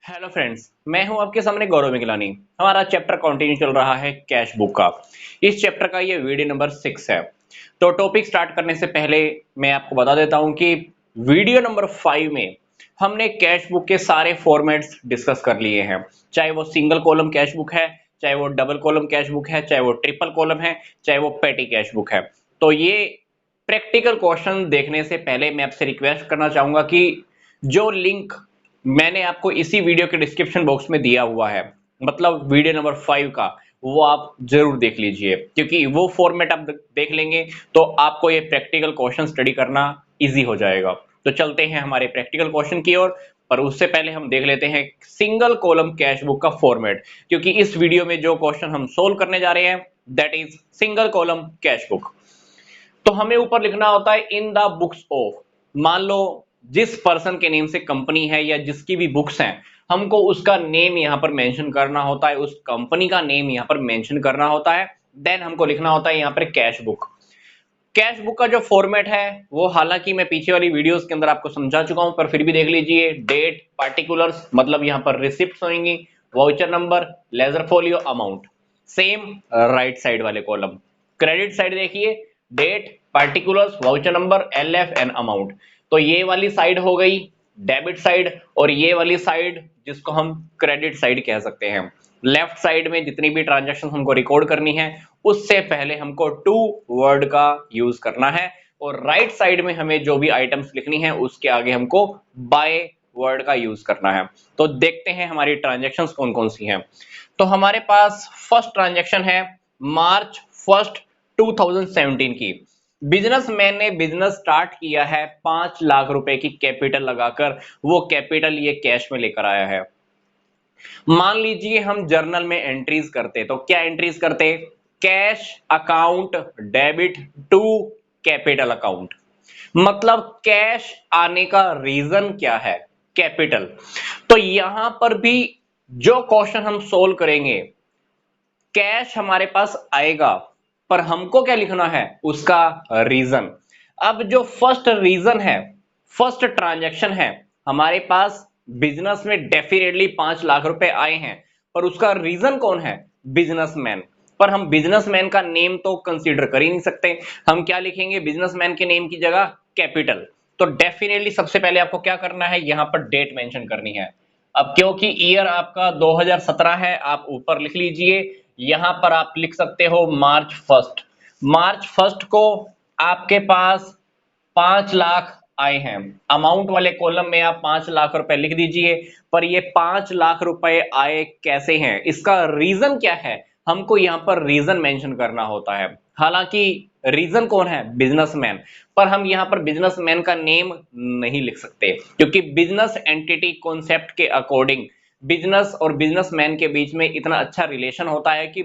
Hello friends, मैं हूं आपके सामने गौरव मिगलानी। हमारा चैप्टर कंटिन्यू चल रहा है कैश बुक का। इस चैप्टर का ये वीडियो नंबर 6 है। तो टॉपिक स्टार्ट करने से पहले मैं आपको बता देता हूं कि वीडियो नंबर 5 में हमने कैश बुक के सारे फॉर्मेट्स डिस्कस कर लिए हैं। चाहे वो सिंगल कॉलम कैश बुक है, चाहे वो डबल कॉलम कैश बुक है, चाहे वो ट्रिपल कॉलम है, चाहे वो पेटी कैश बुक है। तो ये प्रैक्टिकल क्वेश्चन देखने से पहले मैं आपसे रिक्वेस्ट करना चाहूंगा कि जो लिंक मैंने आपको इसी वीडियो के डिस्क्रिप्शन बॉक्स में दिया हुआ है, मतलब वीडियो नंबर 5 का, वो आप जरूर देख लीजिए, क्योंकि वो फॉर्मेट आप देख लेंगे तो आपको ये प्रैक्टिकल क्वेश्चन स्टडी करना इजी हो जाएगा। तो चलते हैं हमारे प्रैक्टिकल क्वेश्चन की ओर। पर उससे पहले हम देख लेते हैं सिंगल कॉलम कैश बुक का फॉर्मेट, क्योंकि इस वीडियो में जो क्वेश्चन हम सोल्व करने जा रहे हैं that is single column cash book. तो हमें ऊपर लिखना होता है इन द बुक्स ऑफ। मान लो जिस पर्सन के नेम से कंपनी है या जिसकी भी बुक्स हैं, हमको उसका नेम यहां पर मेंशन करना होता है, उस कंपनी का नेम यहां पर मेंशन करना होता है। देन हमको लिखना होता है यहां पर कैश बुक। कैश बुक का जो फॉर्मेट है वो हालांकि मैं पीछे वाली वीडियोस के अंदर आपको समझा चुका हूं, पर फिर भी देख लीजिए। डेट, पार्टिकुलर्स मतलब यहां पर रिसिप्ट होंगी, voucher number, ledger folio, amount. Same right side वाले कॉलम। क्रेडिट साइड देखिए, date, particulars, voucher number, LF and amount. तो ये वाली साइड हो गई डेबिट साइड, और ये वाली साइड जिसको हम क्रेडिट साइड कह सकते हैं। लेफ्ट साइड में जितनी भी ट्रांजैक्शन हमको रिकॉर्ड करनी है उससे पहले हमको टू वर्ड का यूज करना है, और राइट साइड में हमें जो भी आइटम्स लिखनी है उसके आगे हमको बाय वर्ड का यूज करना है। तो देखते हैं हमारी ट्रांजैक्शंस कौन कौन सी हैं। तो हमारे पास फर्स्ट ट्रांजैक्शन है मार्च 1 2017 की। बिजनेसमैन ने बिजनेस स्टार्ट किया है 5 लाख रुपए की कैपिटल लगाकर। वो कैपिटल ये कैश में लेकर आया है। मान लीजिए हम जर्नल में एंट्रीज करते, तो क्या एंट्रीज करते? Cash account debit to capital account. मतलब कैश आने का रीजन क्या है? कैपिटल। तो यहां पर भी जो क्वेश्चन हम सोल्व करेंगे, कैश हमारे पास आएगा, पर हमको क्या लिखना है? उसका रीजन। अब जो फर्स्ट रीजन है, फर्स्ट ट्रांजैक्शन है, हमारे पास बिजनेस में डेफिनेटली 5 लाख रुपए आए हैं, पर उसका रीजन कौन है? बिजनेसमैन। पर हम बिजनेसमैन का नेम तो कंसीडर कर ही नहीं सकते। हम क्या लिखेंगे बिजनेसमैन के नेम की जगह? कैपिटल। तो डेफिनेटली सबसे पहले आपको क्या करना है, यहां पर डेट मेंशन करनी है। अब क्योंकि ईयर आपका 2017 है, आप ऊपर लिख लीजिए। यहां पर आप लिख सकते हो मार्च 1। मार्च 1 को आपके पास 5 लाख आए हैं। अमाउंट वाले कॉलम में आप 5 लाख रुपए लिख दीजिए। पर ये 5 लाख रुपए आए कैसे हैं, इसका रीजन क्या है, हमको यहां पर रीजन मेंशन करना होता है। हालांकि रीजन कौन है? बिजनेसमैन। पर हम यहां पर बिजनेसमैन का नेम नहीं लिख सकते, क्योंकि बिजनेस एंटिटी कॉन्सेप्ट के अकॉर्डिंग बिजनेस और बिजनेसमैन के बीच में इतना अच्छा रिलेशन होता है कि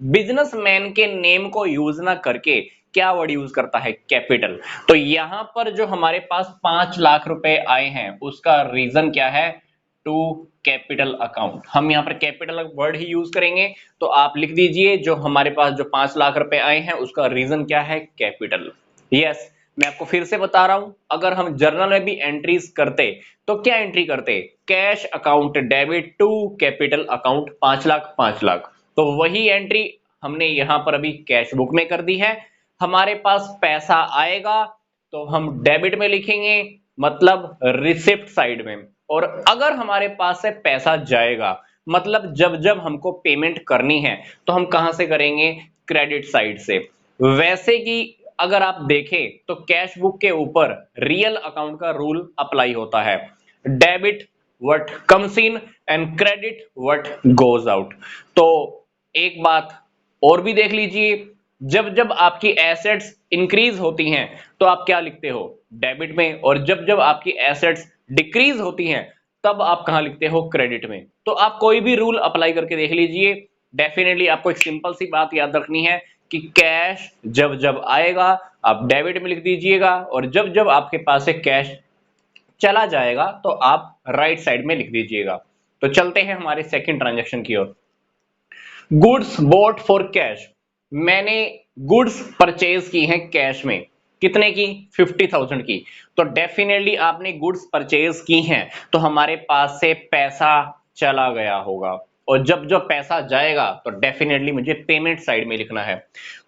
बिजनेसमैन के नेम को यूज ना करके क्या वर्ड यूज करता है? कैपिटल। तो यहां पर जो हमारे पास 5 लाख रुपए आए हैं उसका रीजन क्या है? To capital account. हम यहां पर कैपिटल वर्ड ही यूज करेंगे। तो आप लिख दीजिए जो हमारे पास जो 5 लाख रुपए आए हैं उसका रीजन क्या है? कैपिटल। यस, मैं आपको फिर से बता रहा हूं, अगर हम जर्नल में भी एंट्रीज करते तो क्या एंट्री करते? Cash account debit to capital account 5 lakh 5 lakh. तो वही एंट्री हमने यहां पर अभी कैश बुक में कर दी है। हमारे पास पैसा आएगा तो हम डेबिट में लिखेंगे, मतलब रिसिप्ट साइड में। और अगर हमारे पास से पैसा जाएगा, मतलब जब जब हमको पेमेंट करनी है, तो हम कहां से करेंगे? क्रेडिट साइड से। वैसे कि अगर आप देखें तो कैश बुक के ऊपर रियल अकाउंट का रूल अप्लाई होता है। Debit what comes in and credit what goes out. तो एक बात और भी देख लीजिए, जब जब आपकी एसेट्स इंक्रीज होती हैं तो आप क्या लिखते हो? डेबिट में। और जब जब आपकी एसेट्स डिक्रीज होती हैं तब आप कहां लिखते हो? क्रेडिट में। तो आप कोई भी रूल अप्लाई करके देख लीजिए। डेफिनेटली आपको एक सिंपल सी बात याद रखनी है कि कैश जब जब आएगा आप डेबिट में लिख दीजिएगा, और जब जब आपके पास से कैश चला जाएगा तो आप राइट साइड में लिख दीजिएगा। तो चलते हैं हमारे सेकंड ट्रांजैक्शन की ओर। Goods bought for cash. मैंने गुड्स परचेज की हैं कैश में। कितने की? 50,000 की। तो डेफिनेटली आपने गुड्स परचेज की हैं तो हमारे पास से पैसा चला गया होगा, और जब जब पैसा जाएगा तो डेफिनेटली मुझे पेमेंट साइड में लिखना है।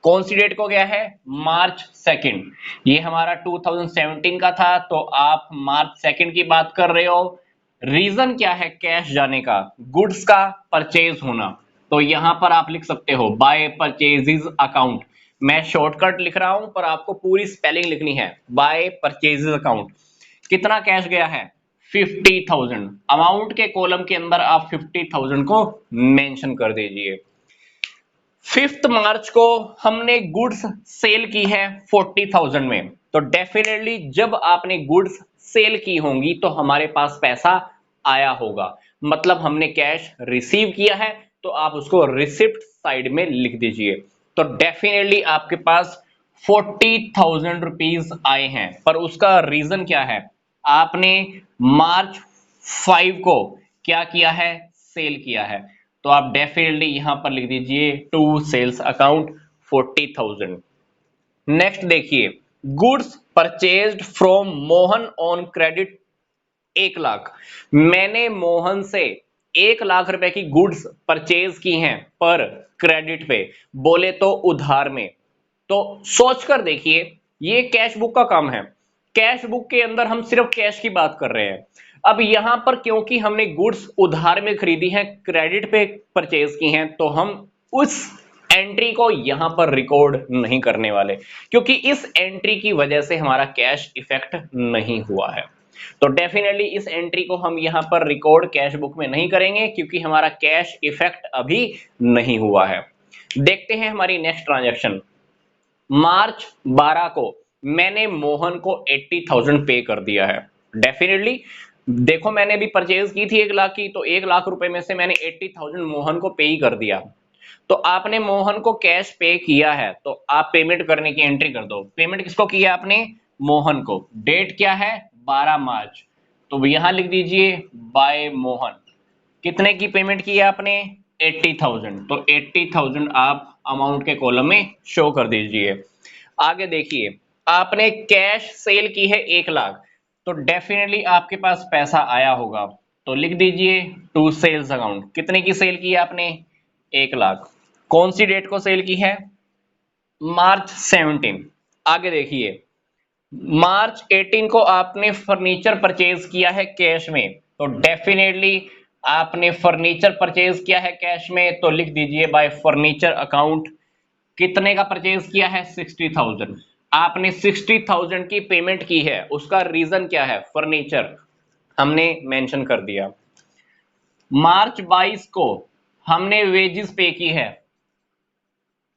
कौन सी डेट को गया है? मार्च 2। ये हमारा 2017 का था, तो आप मार्च 2 की बात कर रहे हो। रीजन क्या है कैश जाने का? गुड्स का परचेज होना। तो यहां पर आप लिख सकते हो बाय परचेजेस अकाउंट। मैं शॉर्टकट लिख रहा हूं पर आपको पूरी स्पेलिंग लिखनी है। By purchases account. कितना कैश गया है? 50,000। अमाउंट के कॉलम के अंदर आप 50,000 को मेंशन कर दीजिए। 5 मार्च को हमने गुड्स सेल की है 40,000 में, तो डेफिनेटली जब आपने गुड्स सेल की होंगी तो हमारे पास पैसा आया होगा, मतलब हमने कैश रिसीव किया है, तो आप उसको रिसिप्ट साइड में लिख दीजिए। तो डेफिनेटली आपके पास 40,000 रुपीज आए हैं, पर उसका रीजन क्या है? आपने मार्च 5 को क्या किया है? सेल किया है। तो आप डेफिनेटली यहां पर लिख दीजिए टू सेल्स अकाउंट 40,000। नेक्स्ट देखिए, goods purchased from Mohan on credit 1,00,000। मैंने मोहन से 1,00,000 रुपए की गुड्स परचेज की हैं पर क्रेडिट पे, बोले तो उधार में। तो सोचकर देखिए, ये कैश बुक का काम है। कैश बुक के अंदर हम सिर्फ कैश की बात कर रहे हैं। अब यहां पर क्योंकि हमने गुड्स उधार में खरीदी हैं, क्रेडिट पे परचेज की हैं, तो हम उस एंट्री को यहां पर रिकॉर्ड नहीं करने वाले, क्योंकि इस एंट्री की वजह से हमारा कैश इफेक्ट नहीं हुआ है। तो डेफिनेटली इस एंट्री को हम यहां पर रिकॉर्ड कैश बुक में नहीं करेंगे, क्योंकि हमारा कैश इफेक्ट अभी नहीं हुआ है। देखते हैं हमारी नेक्स्ट ट्रांजैक्शन। मार्च 12 को मैंने मोहन को 80,000 पे कर दिया है। डेफिनेटली देखो, मैंने भी परचेज की थी 1,00,000 की, तो 1,00,000 रुपए में से मैंने 80,000 मोहन को पे ही कर दिया। तो आपने मोहन को कैश पे किया है, तो आप पेमेंट करने की एंट्री कर दो। पेमेंट किसको किया आपने? मोहन को। डेट क्या है? 12 मार्च। तो यहां लिख दीजिए बाय मोहन। कितने की पेमेंट की है आपने? 80,000। तो 80,000 आप अमाउंट के कॉलम में शो कर दीजिए। आगे देखिए, आपने कैश सेल की है 1,00,000, तो डेफिनेटली आपके पास पैसा आया होगा, तो लिख दीजिए टू सेल्स अकाउंट। कितने की सेल की है आपने? 1,00,000। कौन सी डेट को सेल की है? मार्च 17। आगे देखिए, मार्च 18 को आपने फर्नीचर परचेज किया है कैश में, तो डेफिनेटली आपने फर्नीचर परचेज किया है कैश में, तो लिख दीजिए बाय फर्नीचर अकाउंट। कितने का परचेज किया है? 60,000। आपने 60,000 की पेमेंट की है, उसका रीजन क्या है? फर्नीचर, हमने मेंशन कर दिया। मार्च 22 को हमने वेजेस पे की है,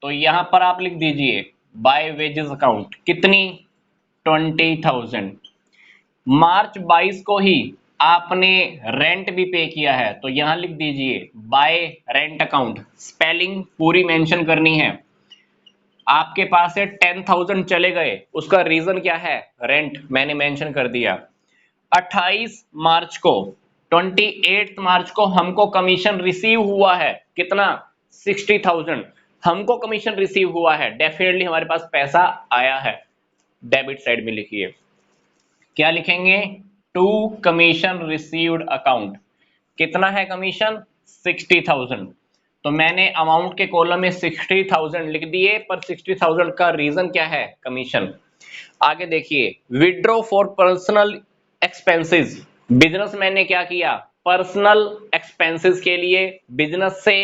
तो यहां पर आप लिख दीजिए बाय वेजेस अकाउंट। कितनी? 20,000। मार्च 22 को ही आपने रेंट भी पे किया है, तो यहां लिख दीजिए बाय रेंट अकाउंट। स्पेलिंग पूरी मेंशन करनी है। आपके पास से 10,000 चले गए, उसका रीजन क्या है? रेंट, मैंने मेंशन कर दिया। 28 मार्च को 28 मार्च को हमको कमीशन रिसीव हुआ है। कितना? 60,000 हमको कमीशन रिसीव हुआ है। डेफिनेटली हमारे पास पैसा आया है। डेबिट साइड में लिखिए, क्या लिखेंगे? To commission received account. कितना है कमीशन? 60,000। तो मैंने अमाउंट के कॉलम में 60,000 लिख दिए, पर 60,000 का रीजन क्या है? कमीशन। आगे देखिए, withdraw for personal expenses. Businessman ने क्या किया? पर्सनल एक्सपेंसेस के लिए बिजनेस से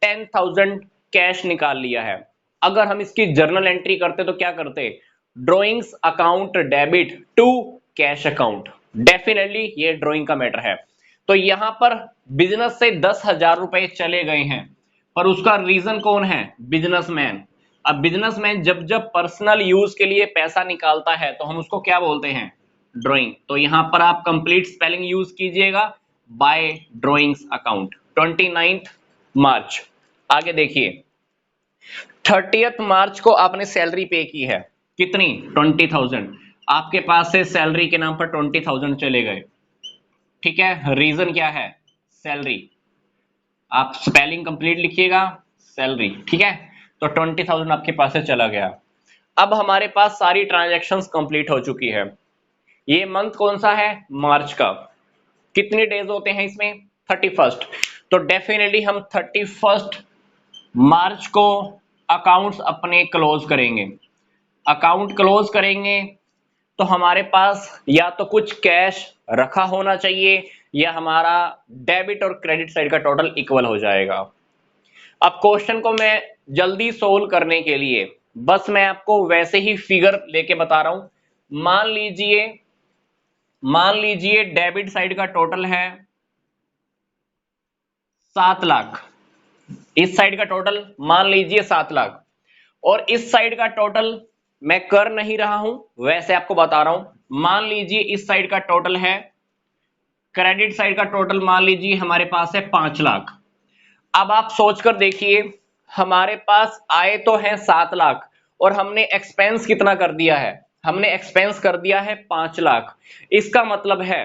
10,000 कैश निकाल लिया है। अगर हम इसकी जर्नल एंट्री करते तो क्या करते? Drawings account debit to cash account. Definitely ये ड्रॉइंग का मैटर है। तो यहां पर बिजनेस से 10,000 रुपए चले गए हैं, पर उसका रीजन कौन है? बिजनेसमैन। अब बिजनेसमैन जब जब पर्सनल यूज के लिए पैसा निकालता है तो हम उसको क्या बोलते हैं? ड्रॉइंग। तो यहां पर आप कंप्लीट स्पेलिंग यूज कीजिएगा, बाय ड्रॉइंग्स अकाउंट। 29 मार्च। आगे देखिए, 30 मार्च को आपने सैलरी पे की है। कितनी? 20,000। आपके पास से सैलरी के नाम पर 20,000 चले गए। ठीक है, रीजन क्या है? सैलरी। आप स्पेलिंग कंप्लीट लिखिएगा, सैलरी। ठीक है, तो 20,000 आपके पास से चला गया। अब हमारे पास सारी ट्रांजैक्शंस कंप्लीट हो चुकी है। ये मंथ कौन सा है? मार्च का। कितने डेज होते हैं इसमें? 31st। तो डेफिनेटली हम 31st मार्च को अकाउंट्स अपने क्लोज करेंगे। अकाउंट क्लोज करेंगे तो हमारे पास या तो कुछ कैश रखा होना चाहिए या हमारा डेबिट और क्रेडिट साइड का टोटल इक्वल हो जाएगा। अब क्वेश्चन को मैं जल्दी सोल्व करने के लिए बस मैं आपको वैसे ही फिगर लेके बता रहा हूं। मान लीजिए डेबिट साइड का टोटल है 7 लाख। इस साइड का टोटल मान लीजिए 7 लाख और इस साइड का टोटल मैं कर नहीं रहा हूं, वैसे आपको बता रहा हूं। मान लीजिए इस साइड का टोटल है, क्रेडिट साइड का टोटल मान लीजिए हमारे पास है 5 लाख। अब आप सोचकर देखिए, हमारे पास आए तो है 7 लाख और हमने एक्सपेंस कितना कर दिया है? हमने एक्सपेंस कर दिया है 5 लाख। इसका मतलब है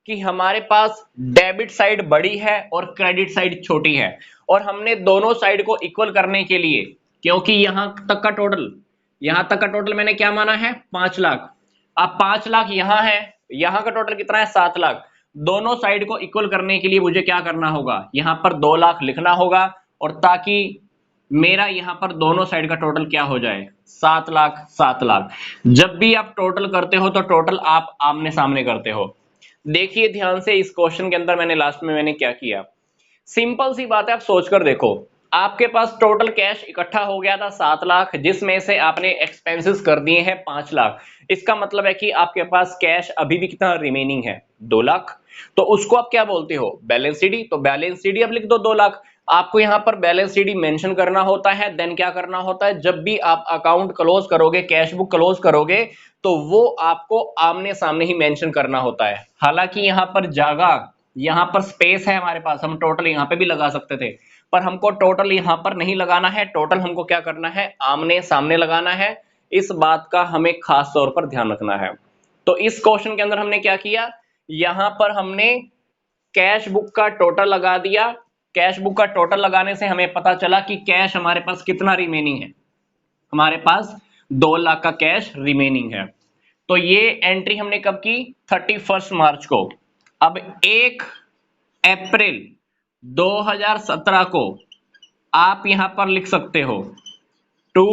कि हमारे पास डेबिट साइड बड़ी है और क्रेडिट साइड छोटी है और हमने दोनों साइड को इक्वल करने के लिए, क्योंकि यहां तक का टोटल मैंने क्या माना है? 5 लाख। अब 5 लाख यहां है, यहां का टोटल कितना है? 7 लाख। दोनों साइड को इक्वल करने के लिए मुझे क्या करना होगा? यहां पर 2 लाख लिखना होगा और ताकि मेरा यहां पर दोनों साइड का टोटल क्या हो जाए? 7 लाख 7 लाख। जब भी आप टोटल करते हो तो टोटल आप आमने सामने करते हो। देखिए ध्यान से, इस क्वेश्चन के अंदर मैंने लास्ट में मैंने क्या किया, सिंपल सी बात है, आप सोचकर देखो। आपके पास टोटल कैश इकट्ठा हो गया था 7 लाख, जिसमें से आपने एक्सपेंसेस कर दिए हैं 5 लाख। इसका मतलब है कि आपके पास कैश अभी भी कितना रिमेनिंग है? 2 लाख। तो उसको आप क्या बोलते हो? Balance sheet. तो बैलेंस शीट अब लिख दो 2 लाख। आपको यहां पर बैलेंस शीट मेंशन करना होता है। देन क्या करना होता है? जब भी आप अकाउंट क्लोज करोगे, कैश बुक क्लोज करोगे, तो वो आपको आमने सामने ही मेंशन करना होता है। हालांकि यहां पर जगह, यहां पर स्पेस है हमारे पास, हम टोटल यहां पे भी लगा सकते थे, पर हमको टोटल यहां पर नहीं लगाना है। टोटल हमको क्या करना है? आमने सामने लगाना है। इस बात का हमें खास तौर पर ध्यान रखना है। तो इस क्वेश्चन के अंदर हमने क्या किया? यहां पर हमने कैश बुक का टोटल लगा दिया। कैश बुक का टोटल लगाने से हमें पता चला कि कैश हमारे पास कितना रिमेनिंग है? हमारे पास 2 लाख का कैश रिमेनिंग है। तो ये एंट्री हमने कब की? 31 मार्च को। अब 1 अप्रैल 2017 को आप यहां पर लिख सकते हो टू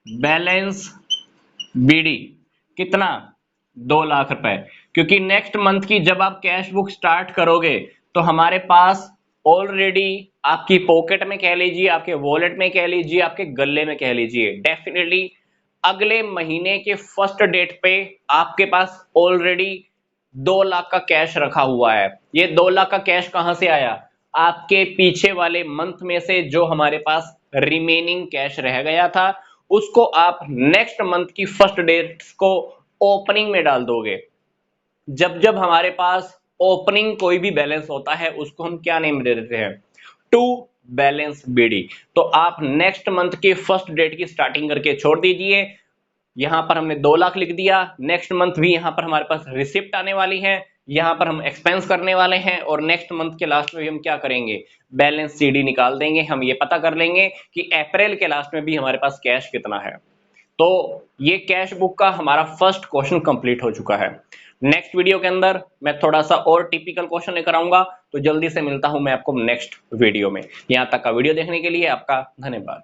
बैलेंस बीडी। कितना? 2 लाख रुपए। क्योंकि नेक्स्ट मंथ की जब आप कैश बुक स्टार्ट करोगे तो हमारे पास ऑलरेडी आपकी पॉकेट में कह लीजिए, आपके वॉलेट में कह लीजिए, आपके गले में कह लीजिए, डेफिनेटली अगले महीने के फर्स्ट डेट पे आपके पास ऑलरेडी 2 लाख का कैश रखा हुआ है। ये 2 लाख का कैश कहां से आया? आपके पीछे वाले मंथ में से जो हमारे पास रिमेनिंग कैश रह गया था, उसको आप नेक्स्ट मंथ की फर्स्ट डेट को ओपनिंग में डाल दोगे। जब जब हमारे पास ओपनिंग कोई भी बैलेंस होता है, उसको हम क्या नेम दे देते हैं? To balance BD. तो आप नेक्स्ट मंथ के फर्स्ट डेट की स्टार्टिंग करके छोड़ दीजिए। यहां पर हमने 2 लाख लिख दिया। नेक्स्ट मंथ भी यहां पर हमारे पास रिसिप्ट आने वाली है, यहां पर हम एक्सपेंस करने वाले हैं और नेक्स्ट मंथ के लास्ट में भी हम क्या करेंगे? बैलेंस सीडी निकाल देंगे। हम ये पता कर लेंगे कि अप्रैल के लास्ट में भी हमारे पास कैश कितना है। तो ये कैश बुक का हमारा फर्स्ट क्वेश्चन कंप्लीट हो चुका है। नेक्स्ट वीडियो के अंदर मैं थोड़ा सा और टिपिकल क्वेश्चन लेकर आऊंगा, तो जल्दी से मिलता हूं मैं आपको नेक्स्ट वीडियो में। यहां तक का वीडियो देखने के लिए आपका धन्यवाद।